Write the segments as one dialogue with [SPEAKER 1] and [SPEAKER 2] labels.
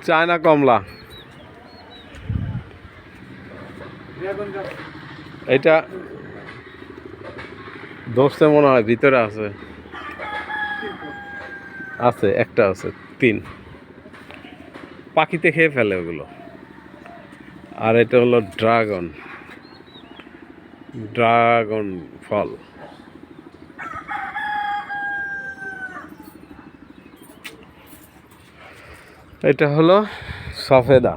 [SPEAKER 1] China কমলা, এটা ধরছে মনে হয়, ভিতরে আছে, আছে একটা আছে, 3 পাখিতে খেয়ে ফেলে ওগুলো। আর এটা হলো ড্রাগন, ড্রাগন ফল। এটা হলো সফেদা,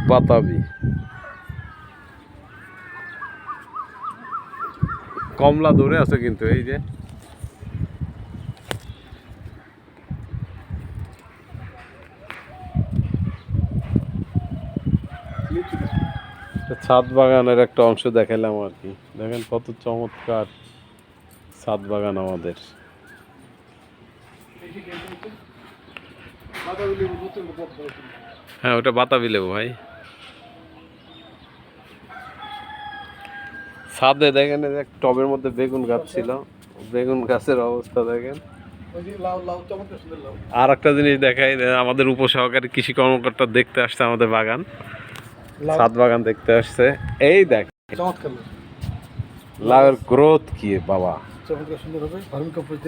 [SPEAKER 1] বাতাবি, কমলা ধরে আছে কিন্তু এই যে ছাদ বাগানের একটা অংশ দেখালাম আর কি। দেখেন কত চমৎকার ছাদ বাগান আমাদের। হ্যাঁ, ওটা বাতাবি লেবু ভাই। ছাদে দেখেন এক টবের মধ্যে বেগুন গাছ ছিল, বেগুন গাছের অবস্থা দেখেন। আর একটা জিনিস দেখাই, আমাদের উপসহকারী কৃষি কর্মকর্তা দেখতে আসছে আমাদের বাগান, ছাদ বাগান দেখতে আসছে। এই দেখ লাউয়ের গ্রোথ কি বাবা,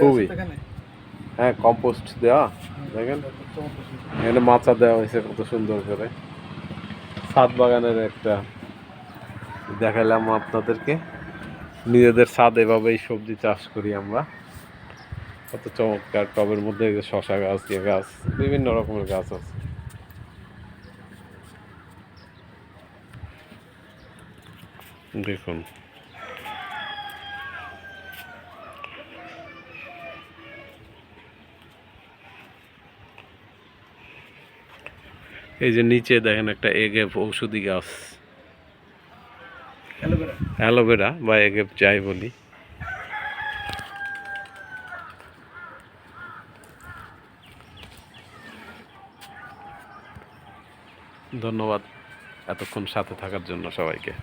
[SPEAKER 1] খুবই। হ্যাঁ, কম্পোস্ট দেওয়া, দেখেন এখানে মাচা দেওয়া হয়েছে কত সুন্দর করে। ছাদ বাগানের একটা দেখালাম আপনাদেরকে। নিজেদের ছাদ এভাবেই সবজি চাষ করি আমরা, কত চমৎকার। টবের মধ্যে শশা গাছ, ইয়ে গাছ, বিভিন্ন রকমের গাছ আছে। দেখুন এই যে নিচে দেখেন একটা এগেপ ঔষধি গাছ, অ্যালোভেরা বা এগেপ যাই বলি। ধন্যবাদ এতক্ষণ সাথে থাকার জন্য সবাইকে।